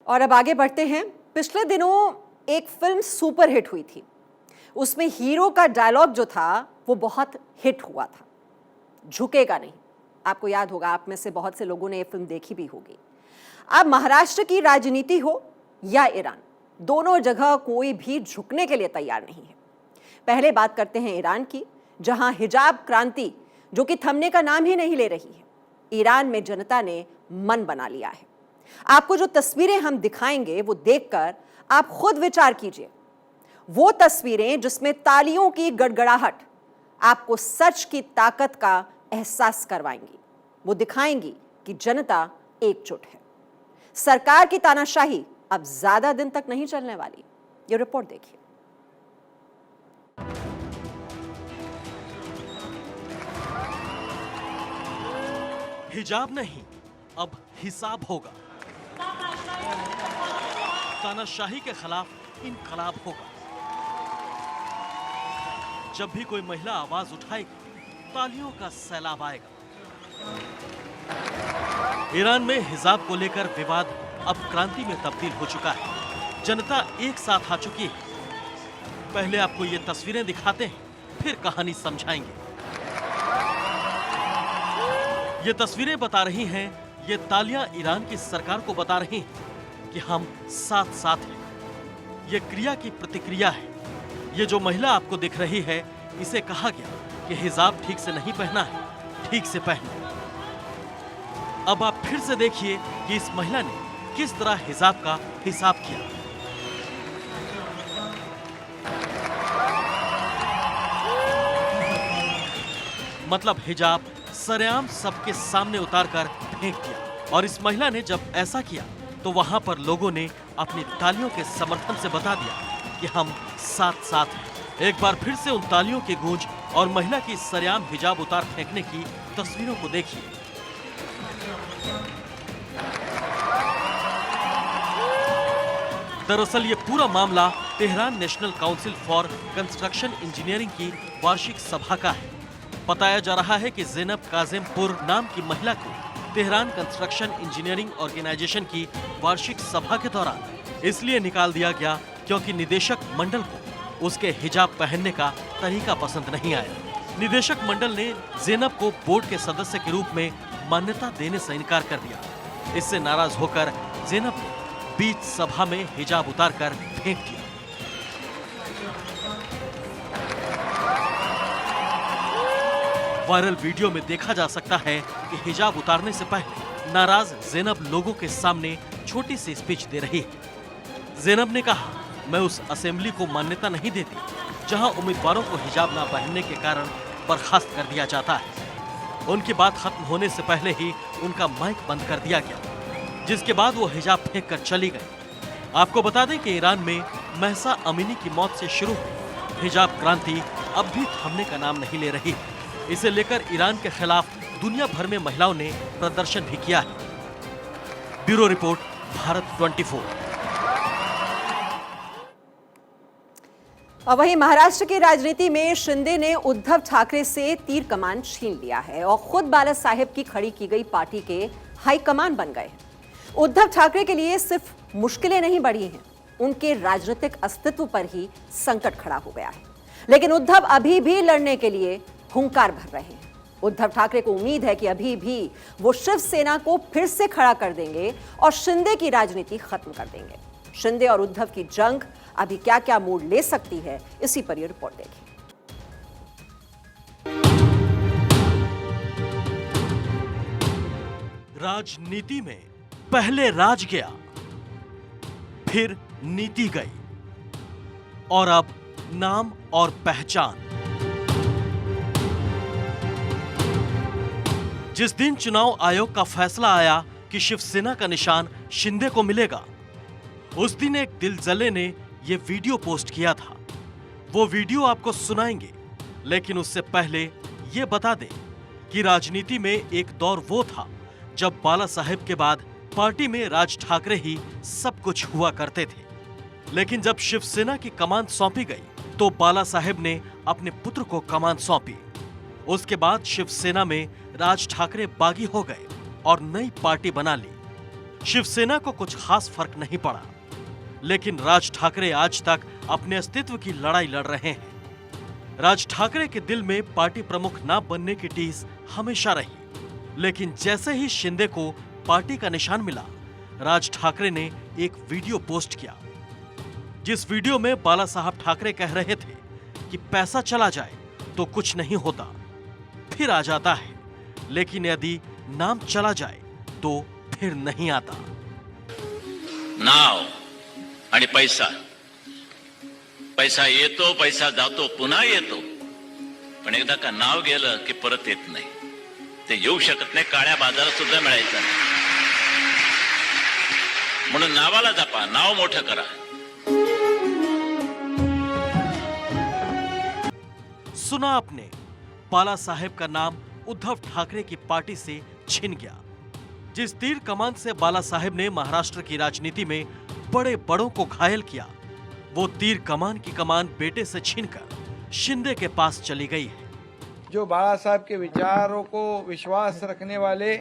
और अब आगे बढ़ते हैं। पिछले दिनों एक फिल्म सुपर हिट हुई थी। उसमें हीरो का डायलॉग जो था वो बहुत हिट हुआ था, झुकेगा नहीं। आपको याद होगा, आप में से बहुत से लोगों ने ये फिल्म देखी भी होगी। अब महाराष्ट्र की राजनीति हो या ईरान, दोनों जगह कोई भी झुकने के लिए तैयार नहीं है। पहले बात करते हैं ईरान की, जहां हिजाब क्रांति जो कि थमने का नाम ही नहीं ले रही है, ईरान में जनता ने मन बना लिया है। आपको जो तस्वीरें हम दिखाएंगे वो देखकर आप खुद विचार कीजिए। वो तस्वीरें जिसमें तालियों की गड़गड़ाहट आपको सच की ताकत का एहसास करवाएंगी। वो दिखाएंगी कि जनता एकजुट है। सरकार की तानाशाही अब ज्यादा दिन तक नहीं चलने वाली। ये रिपोर्ट देखिए। हिजाब नहीं, अब हिसाब होगा। तानाशाही के खिलाफ इनकलाब होगा। जब भी कोई महिला आवाज उठाएगी, तालियों का सैलाब आएगा। ईरान में हिजाब को लेकर विवाद अब क्रांति में तब्दील हो चुका है। जनता एक साथ आ चुकी है। पहले आपको ये तस्वीरें दिखाते हैं, फिर कहानी समझाएंगे। ये तस्वीरें बता रही हैं, ये तालियां ईरान की सरकार को बता रही हैं कि हम साथ साथ हैं। ये क्रिया की प्रतिक्रिया है। ये जो महिला आपको दिख रही है, इसे कहा गया कि हिजाब ठीक से नहीं पहना है, ठीक से पहने। अब आप फिर से देखिए कि इस महिला ने किस तरह हिजाब का हिसाब किया। मतलब हिजाब सरेआम सबके सामने उतारकर फेंक दिया। और इस महिला ने जब ऐसा किया तो वहां पर लोगों ने अपनी तालियों के समर्थन से बता दिया कि हम साथ साथ हैं। एक बार फिर से उन तालियों की गूंज और महिला की सरेआम हिजाब उतार फेंकने की तस्वीरों को देखिए। दरअसल ये पूरा मामला Tehran national council for construction engineering की वार्षिक सभा का है। बताया जा रहा है कि ज़ैनब काज़ेमपुर नाम की महिला को तेहरान कंस्ट्रक्शन इंजीनियरिंग ऑर्गेनाइजेशन की वार्षिक सभा के दौरान इसलिए निकाल दिया गया क्योंकि निदेशक मंडल को उसके हिजाब पहनने का तरीका पसंद नहीं आया। निदेशक मंडल ने ज़ैनब को बोर्ड के सदस्य के रूप में मान्यता देने से इनकार कर दिया। इससे नाराज होकर ज़ैनब ने बीच सभा में हिजाब उतारकर फेंक दिया। वायरल वीडियो में देखा जा सकता है कि हिजाब उतारने से पहले नाराज ज़ैनब लोगों के सामने छोटी सी स्पीच दे रही है। ज़ैनब ने कहा, मैं उस असेंबली को मान्यता नहीं देती जहां उम्मीदवारों को हिजाब ना पहनने के कारण बर्खास्त कर दिया जाता है। उनकी बात खत्म होने से पहले ही उनका माइक बंद कर दिया गया, जिसके बाद वो हिजाब फेंक कर चली गई। आपको बता दें कि ईरान में महसा अमीनी की मौत से शुरू हुई हिजाब क्रांति अब भी थमने का नाम नहीं ले रही। इसे लेकर ईरान के खिलाफ दुनिया भर में महिलाओं ने प्रदर्शन भी किया है। Bureau report, Bharat 24। और वहीं महाराष्ट्र की राजनीति में शिंदे ने उद्धव ठाकरे से तीर कमान छीन लिया है और खुद बाला साहेब की खड़ी की गई पार्टी के हाईकमान बन गए हैं। उद्धव ठाकरे के लिए सिर्फ मुश्किलें नहीं बढ़ी हैं, उनके राजनीतिक अस्तित्व पर ही संकट खड़ा हो गया है। लेकिन उद्धव अभी भी लड़ने के लिए हुंकार भर रहे हैं। उद्धव ठाकरे को उम्मीद है कि अभी भी वो शिवसेना को फिर से खड़ा कर देंगे और शिंदे की राजनीति खत्म कर देंगे। शिंदे और उद्धव की जंग अभी क्या क्या मोड़ ले सकती है, इसी पर यह रिपोर्ट देखिए। राजनीति में पहले राज गया, फिर नीति गई और अब नाम और पहचान। जिस दिन चुनाव आयोग का फैसला आया कि शिवसेना का निशान शिंदे को मिलेगा, उस दिन एक दिलजले ने यह वीडियो पोस्ट किया था। वो वीडियो आपको सुनाएंगे, लेकिन उससे पहले ये बता दें कि राजनीति में एक दौर वो था जब बाला साहेब के बाद पार्टी में राज ठाकरे ही सब कुछ हुआ करते थे। लेकिन जब शिवसेना की कमान सौंपी गई तो बाला साहेब ने अपने पुत्र को कमान सौंपी। उसके बाद शिवसेना में राज ठाकरे बागी हो गए और नई पार्टी बना ली। शिवसेना को कुछ खास फर्क नहीं पड़ा, लेकिन राज ठाकरे आज तक अपने अस्तित्व की लड़ाई लड़ रहे हैं। राज ठाकरे के दिल में पार्टी प्रमुख न बनने की टीस हमेशा रही, लेकिन जैसे ही शिंदे को पार्टी का निशान मिला, राज ठाकरे ने एक वीडियो पोस्ट किया, जिस वीडियो में बाला साहब ठाकरे कह रहे थे कि पैसा चला जाए तो कुछ नहीं होता, फिर आ जाता है, लेकिन यदि नाम चला जाए तो फिर नहीं आता। नाव आणि पैसा, पैसा येतो, पैसा जातो, पुन्हा येतो, पण एकदा का नाव गेलं की परत येत नाही। ते येऊ शकत नाही, काळ्या बाजारात सुद्धा मिळायचं नाही। म्हणून नावाला जपा, नाव मोठं करा। सुना आपने, बाला साहेब का नाम उद्धव ठाकरे की पार्टी से छिन गया। जिस तीर कमान से बाला साहेब ने महाराष्ट्र की राजनीति में बड़े बड़ों को घायल किया, वो तीर कमान की कमान बेटे से छीनकर शिंदे के पास चली गई है। जो बाला साहब के विचारों को विश्वास रखने वाले,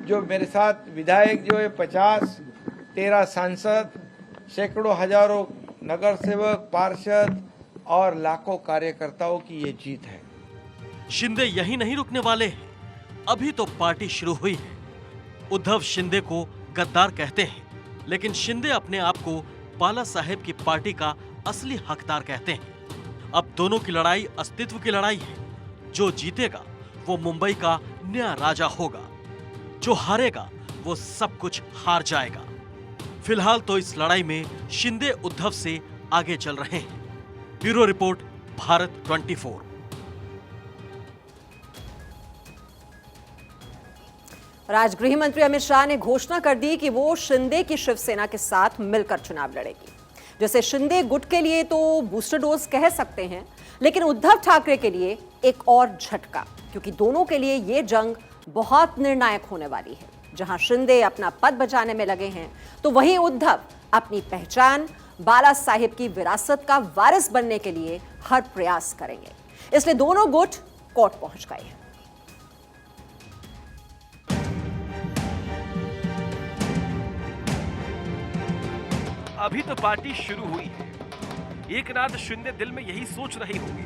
जो मेरे साथ विधायक जो है 50, 13 सांसद, सैकड़ों हजारों नगर सेवक, पार्षद और लाखों कार्यकर्ताओं की ये जीत है। शिंदे यही नहीं रुकने वाले हैं, अभी तो पार्टी शुरू हुई है। उद्धव शिंदे को गद्दार कहते हैं, लेकिन शिंदे अपने आप को बाला साहेब की पार्टी का असली हकदार कहते हैं। अब दोनों की लड़ाई अस्तित्व की लड़ाई है। जो जीतेगा वो मुंबई का नया राजा होगा, जो हारेगा वो सब कुछ हार जाएगा। फिलहाल तो इस लड़ाई में शिंदे उद्धव से आगे चल रहे हैं। Bureau report, Bharat 24। आज गृह मंत्री अमित शाह ने घोषणा कर दी कि वो शिंदे की शिवसेना के साथ मिलकर चुनाव लड़ेगी। जैसे शिंदे गुट के लिए तो बूस्टर डोज कह सकते हैं, लेकिन उद्धव ठाकरे के लिए एक और झटका, क्योंकि दोनों के लिए ये जंग बहुत निर्णायक होने वाली है। जहां शिंदे अपना पद बचाने में लगे हैं, तो वहीं उद्धव अपनी पहचान, बाला साहेब की विरासत का वारिस बनने के लिए हर प्रयास करेंगे। इसलिए दोनों गुट कोर्ट पहुंच गए हैं। अभी तो पार्टी शुरू हुई है। एक रात शिंदे दिल में यही सोच रही होगी,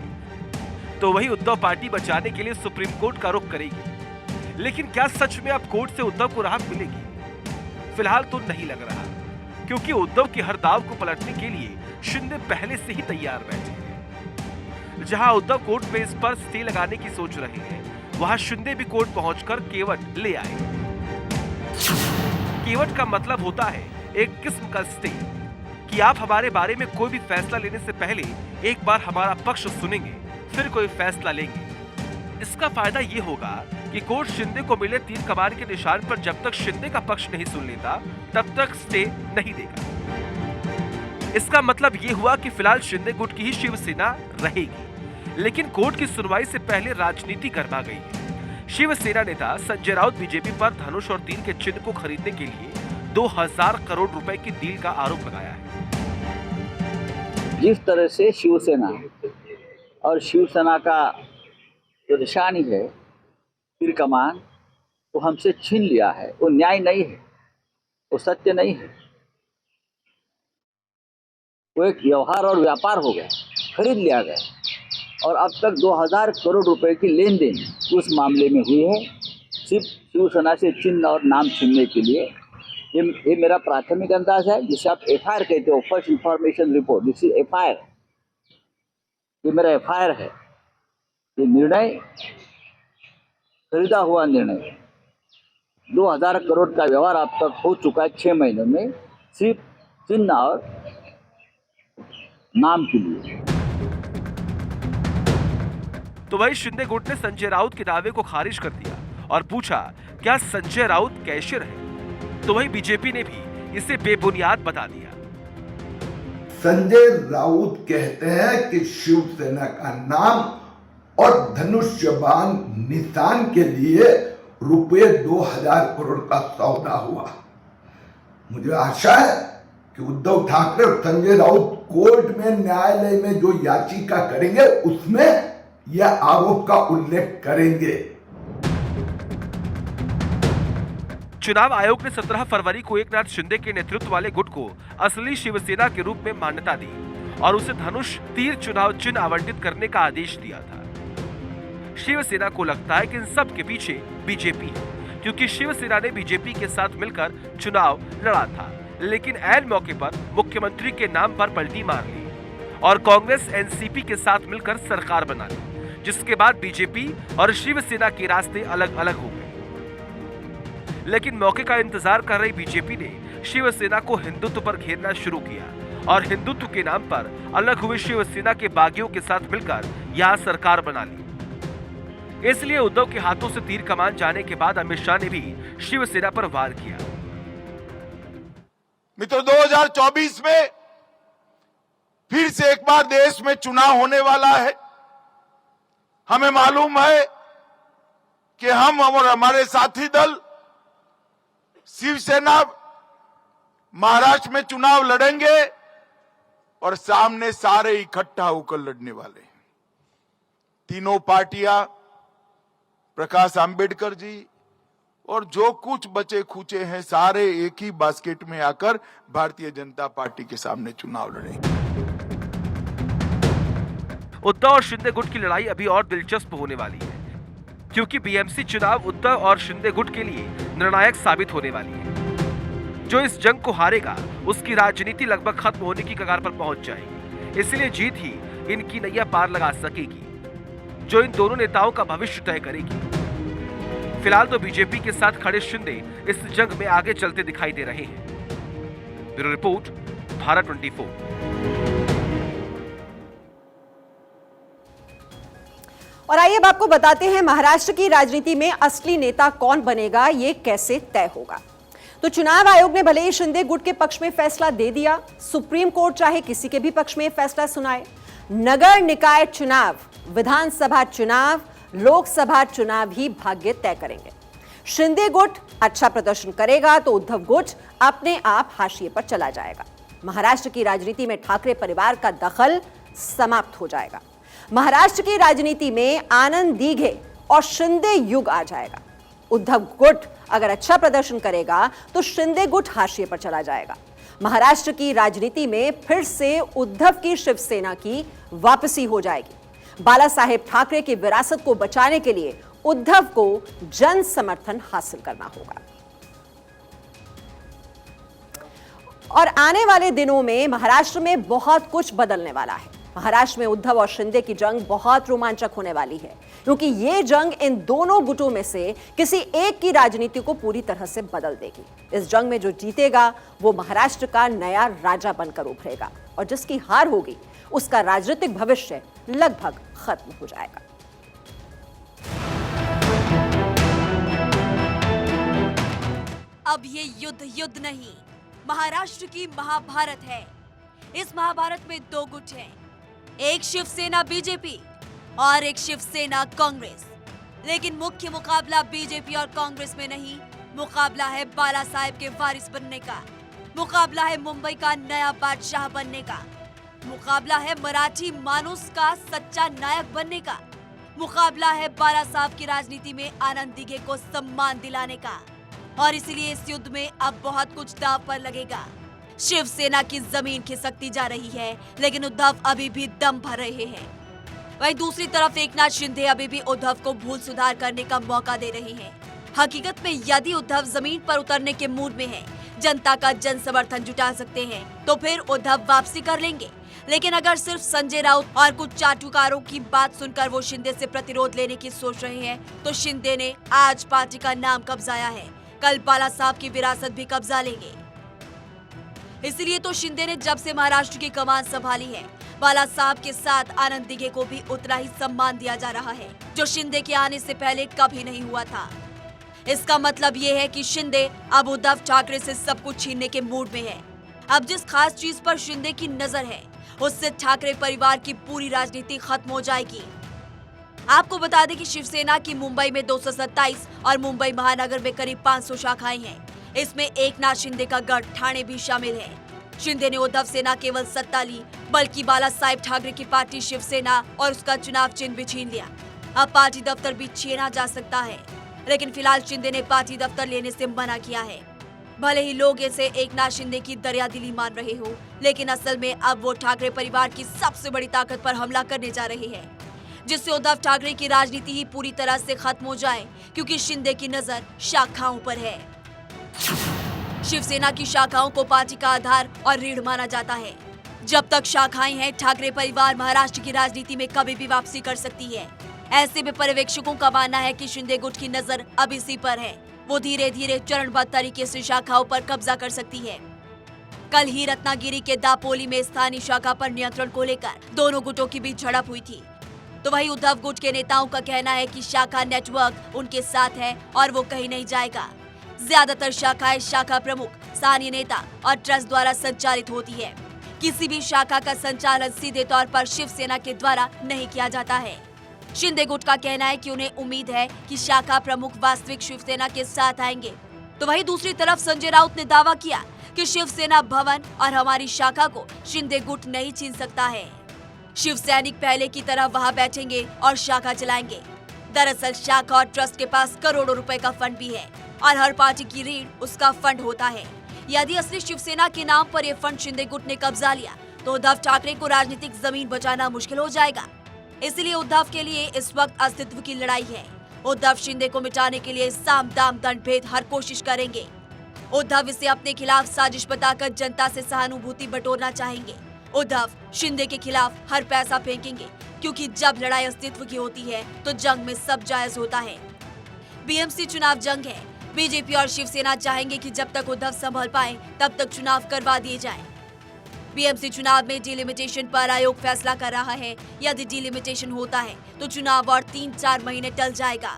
तो वही उद्धव पार्टी बचाने के लिए सुप्रीम कोर्ट का रुख करेगी। लेकिन क्या सच में अब कोर्ट से उद्धव को राहत मिलेगी? फिलहाल तो नहीं लग रहा, क्योंकि उद्धव की हर दाव को पलटने के लिए शिंदे पहले से ही तैयार बैठे हैं। जहां उद्धव कोर्ट में इस पर स्टे लगाने की सोच रहे हैं, वहां शिंदे भी कोर्ट पहुंचकर केवट ले आए। केवट का मतलब होता है एक किस्म का स्टे, कि आप हमारे बारे में कोई भी फैसला लेने से पहले एक बार हमारा पक्ष सुनेंगे, फिर कोई फैसला लेंगे। इसका फायदा ये होगा कि कोर्ट शिंदे को मिले तीर कमान के निशान पर जब तक शिंदे का पक्ष नहीं सुन लेता, तब तक स्टे नहीं देगा। इसका मतलब ये हुआ कि फिलहाल शिंदे गुट की ही शिवसेना रहेगी, लेकिन कोर्ट की सुनवाई से पहले राजनीति गरमा गई है। शिवसेना नेता संजय राउत बीजेपी पर धनुष और तीर के चिन्ह को खरीदने के लिए 2000 करोड़ रुपए की डील का आरोप लगाया है। जिस तरह से शिवसेना और शिवसेना का जो निशानी है तीर कमान, वो हमसे छीन लिया है, वो न्याय नहीं है, वो सत्य नहीं है, वो एक व्यवहार और व्यापार हो गया, खरीद लिया गया। और अब तक 2000 करोड़ रुपए की लेन देन उस मामले में हुई है, सिर्फ शिवसेना से चिन्ह और नाम छीनने के लिए। ये मेरा प्राथमिक अंदाज है, जिसे आप FIR कहते हो, first information report. This is FIR, ये मेरा FIR है। ये निर्णय खरीदा हुआ निर्णय, 2000 करोड़ का व्यवहार अब तक हो चुका है 6 महीनों में, सिर्फ चिन्ह और नाम के लिए। तो वही शिंदे गुट ने संजय राउत के दावे को खारिज कर दिया और पूछा, क्या संजय राउत कैशियर है? तो वही बीजेपी ने भी इसे बेबुनियाद बता दिया। संजय राउत कहते हैं कि शिवसेना का नाम और धनुष्यबाण निशान के लिए रुपए 2000 करोड़ का सौदा हुआ। मुझे आशा है कि उद्धव ठाकरे और संजय राउत कोर्ट में, न्यायालय में जो याचिका करेंगे उसमें यह आरोप का उल्लेख करेंगे। चुनाव आयोग ने 17 फरवरी को एकनाथ शिंदे के नेतृत्व वाले गुट को असली शिवसेना के रूप में मान्यता दी और उसे धनुष तीर चुनाव चिन्ह आवंटित करने का आदेश दिया था। शिवसेना को लगता है कि इन सब के पीछे बीजेपी है, क्योंकि शिवसेना ने बीजेपी के साथ मिलकर चुनाव लड़ा था, लेकिन ऐन मौके पर मुख्यमंत्री के नाम पर पलटी मार ली और कांग्रेस एनसीपी के साथ मिलकर सरकार बना ली, जिसके बाद बीजेपी और शिवसेना के रास्ते अलग अलग हो गए। लेकिन मौके का इंतजार कर रही बीजेपी ने शिवसेना को हिंदुत्व पर घेरना शुरू किया और हिंदुत्व के नाम पर अलग हुए शिवसेना के बागियों के साथ मिलकर यहां सरकार बना ली। इसलिए उद्धव के हाथों से तीर कमान जाने के बाद अमित शाह ने भी शिवसेना पर वार किया। मित्रों, 2024 में फिर से एक बार देश में चुनाव होने वाला है। हमें मालूम है कि हम और हमारे साथी दल शिवसेना महाराष्ट्र में चुनाव लड़ेंगे और सामने सारे इकट्ठा होकर लड़ने वाले हैं। तीनों पार्टियां, प्रकाश आंबेडकर जी और जो कुछ बचे खुचे हैं, सारे एक ही बास्केट में आकर भारतीय जनता पार्टी के सामने चुनाव लड़ेंगे। उद्धव और शिंदे गुट की लड़ाई अभी और दिलचस्प होने वाली है, क्योंकि बीएमसी चुनाव उद्धव और शिंदे गुट के लिए निर्णायक साबित होने वाली है। जो इस जंग को हारेगा उसकी राजनीति लगभग खत्म होने की कगार पर पहुंच जाएगी। इसलिए जीत ही इनकी नैया पार लगा सकेगी, जो इन दोनों नेताओं का भविष्य तय करेगी। फिलहाल तो बीजेपी के साथ खड़े शिंदे इस जंग में आगे चलते दिखाई दे रहे हैं। Bureau report, Bharat 24। और आइए अब आपको बताते हैं महाराष्ट्र की राजनीति में असली नेता कौन बनेगा, ये कैसे तय होगा। तो चुनाव आयोग ने भले ही शिंदे गुट के पक्ष में फैसला दे दिया, सुप्रीम कोर्ट चाहे किसी के भी पक्ष में फैसला सुनाए। नगर निकाय चुनाव, विधानसभा चुनाव, लोकसभा चुनाव ही भाग्य तय करेंगे। शिंदे गुट अच्छा प्रदर्शन करेगा तो उद्धव गुट अपने आप हाशिए पर चला जाएगा। महाराष्ट्र की राजनीति में ठाकरे परिवार का दखल समाप्त हो जाएगा। महाराष्ट्र की राजनीति में आनंद दीघे और शिंदे युग आ जाएगा। उद्धव गुट अगर अच्छा प्रदर्शन करेगा तो शिंदे गुट हाशिए पर चला जाएगा। महाराष्ट्र की राजनीति में फिर से उद्धव की शिवसेना की वापसी हो जाएगी। बाला साहेब ठाकरे की विरासत को बचाने के लिए उद्धव को जन समर्थन हासिल करना होगा। और आने वाले दिनों में महाराष्ट्र में बहुत कुछ बदलने वाला है। महाराष्ट्र में उद्धव और शिंदे की जंग बहुत रोमांचक होने वाली है, क्योंकि ये जंग इन दोनों गुटों में से किसी एक की राजनीति को पूरी तरह से बदल देगी। इस जंग में जो जीतेगा वो महाराष्ट्र का नया राजा बनकर उभरेगा और जिसकी हार होगी उसका राजनीतिक भविष्य लगभग खत्म हो जाएगा। अब ये युद्ध नहीं, महाराष्ट्र की महाभारत है। इस महाभारत में दो गुट हैं, एक शिवसेना बीजेपी और एक शिवसेना कांग्रेस। लेकिन मुख्य मुकाबला बीजेपी और कांग्रेस में नहीं, मुकाबला है बाला साहेब के वारिस बनने का, मुकाबला है मुंबई का नया बादशाह बनने का, मुकाबला है मराठी मानुस का सच्चा नायक बनने का, मुकाबला है बाला साहब की राजनीति में आनंद दीघे को सम्मान दिलाने का। और इसलिए इस युद्ध में अब बहुत कुछ दांव पर लगेगा। शिवसेना की जमीन खिसकती जा रही है, लेकिन उद्धव अभी भी दम भर रहे हैं। वहीं दूसरी तरफ एकनाथ शिंदे अभी भी उद्धव को भूल सुधार करने का मौका दे रहे हैं। हकीकत में यदि उद्धव जमीन पर उतरने के मूड में है, जनता का जन समर्थन जुटा सकते हैं, तो फिर उद्धव वापसी कर लेंगे। लेकिन अगर सिर्फ संजय राउत और कुछ चाटुकारों की बात सुनकर वो शिंदे से प्रतिरोध लेने की सोच रहे हैं, तो शिंदे ने आज पार्टी का नाम कब्जाया है, कल बाला साहब की विरासत भी कब्जा लेंगे। इसलिए तो शिंदे ने जब से महाराष्ट्र की कमान संभाली है, बाला साहब के साथ आनंद दीघे को भी उतना ही सम्मान दिया जा रहा है, जो शिंदे के आने से पहले कभी नहीं हुआ था। इसका मतलब ये है कि शिंदे अब उद्धव ठाकरे से सब कुछ छीनने के मूड में है। अब जिस खास चीज पर शिंदे की नजर है, उससे ठाकरे परिवार की पूरी राजनीति खत्म हो जाएगी। आपको बता दें कि शिवसेना की मुंबई में 227 और मुंबई महानगर में करीब 500 शाखाएं हैं। इसमें एकनाथ शिंदे का गढ़ ठाणे भी शामिल है। शिंदे ने उद्धव से न केवल सत्ता ली, बल्कि बाला साहेब ठाकरे की पार्टी शिवसेना और उसका चुनाव चिन्ह भी छीन लिया। अब पार्टी दफ्तर भी छीना जा सकता है। लेकिन फिलहाल शिंदे ने पार्टी दफ्तर लेने से मना किया है। भले ही लोग इसे एकनाथ शिंदे की दरियादिली मान रहे हो, लेकिन असल में अब वो ठाकरे परिवार की सबसे बड़ी ताकत पर हमला करने जा रहे हैं, जिससे उद्धव ठाकरे की राजनीति ही पूरी तरह से खत्म हो जाए, क्योंकि शिंदे की नजर शाखाओं पर है। शिवसेना की शाखाओं को पार्टी का आधार और रीढ़ माना जाता है। जब तक शाखाएं हैं, ठाकरे परिवार महाराष्ट्र की राजनीति में कभी भी वापसी कर सकती है। ऐसे में पर्यवेक्षकों का मानना है कि शिंदे गुट की नजर अब इसी पर है। वो धीरे धीरे चरणबद्ध तरीके से शाखाओं पर कब्जा कर सकती है। कल ही रत्नागिरी के दापोली में स्थानीय शाखा पर नियंत्रण को लेकर दोनों गुटों के बीच झड़प हुई थी। तो वही उद्धव गुट के नेताओं का कहना है कि शाखा नेटवर्क उनके साथ है और वो कहीं नहीं जाएगा। ज्यादातर शाखाएं शाखा प्रमुख, स्थानीय नेता और ट्रस्ट द्वारा संचालित होती है। किसी भी शाखा का संचालन सीधे तौर पर शिवसेना के द्वारा नहीं किया जाता है। शिंदे गुट का कहना है कि उन्हें उम्मीद है कि शाखा प्रमुख वास्तविक शिवसेना के साथ आएंगे। तो वहीं दूसरी तरफ संजय राउत ने दावा किया कि शिवसेना भवन और हमारी शाखा को शिंदे गुट नहीं छीन सकता है। शिव सैनिक पहले की तरह वहां बैठेंगे और शाखा चलाएंगे। दरअसल शाखा और ट्रस्ट के पास करोड़ों रुपए का फंड भी है और हर पार्टी की रीढ़ उसका फंड होता है। यदि असली शिवसेना के नाम पर यह फंड शिंदे गुट ने कब्जा लिया तो उद्धव ठाकरे को राजनीतिक जमीन बचाना मुश्किल हो जाएगा। इसलिए उद्धव के लिए इस वक्त अस्तित्व की लड़ाई है। उद्धव शिंदे को मिटाने के लिए साम दाम दंड भेद हर कोशिश करेंगे। उद्धव इसे अपने खिलाफ साजिश बताकर जनता से सहानुभूति बटोरना चाहेंगे। उद्धव शिंदे के खिलाफ हर पैसा फेंकेंगे, क्योंकि जब लड़ाई अस्तित्व की होती है तो जंग में सब जायज होता है। बीएमसी चुनाव जंग है। बीजेपी और शिवसेना चाहेंगे कि जब तक उद्धव संभल पाए तब तक चुनाव करवा दिए जाएं। बीएमसी चुनाव में डिलिमिटेशन पर आयोग फैसला कर रहा है। यदि डिलिमिटेशन होता है तो चुनाव और 3-4 महीने टल जाएगा,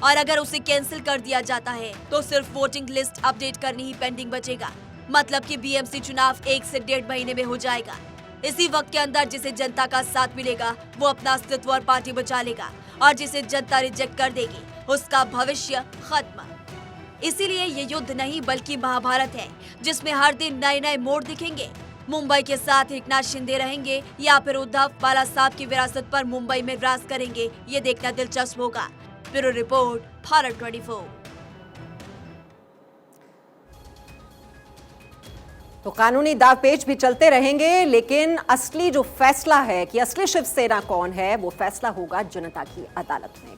और अगर उसे कैंसिल कर दिया जाता है तो सिर्फ वोटिंग लिस्ट अपडेट करनी ही पेंडिंग बचेगा। मतलब कि बीएमसी चुनाव 1 से 1.5 महीने में हो जाएगा। इसी वक्त के अंदर जिसे जनता का साथ मिलेगा वो अपना अस्तित्व और पार्टी बचा लेगा, और जिसे जनता रिजेक्ट कर देगी उसका भविष्य खत्म। इसीलिए ये युद्ध नहीं बल्कि महाभारत है, जिसमें हर दिन नए नए मोड़ दिखेंगे। मुंबई के साथ एकनाथ शिंदे रहेंगे या फिर उद्धव बाला साहब की विरासत पर मुंबई में राज करेंगे, ये देखना दिलचस्प होगा। Bureau report, Bharat 24। तो कानूनी दावपेच भी चलते रहेंगे, लेकिन असली जो फैसला है कि असली शिवसेना कौन है, वो फैसला होगा जनता की अदालत में।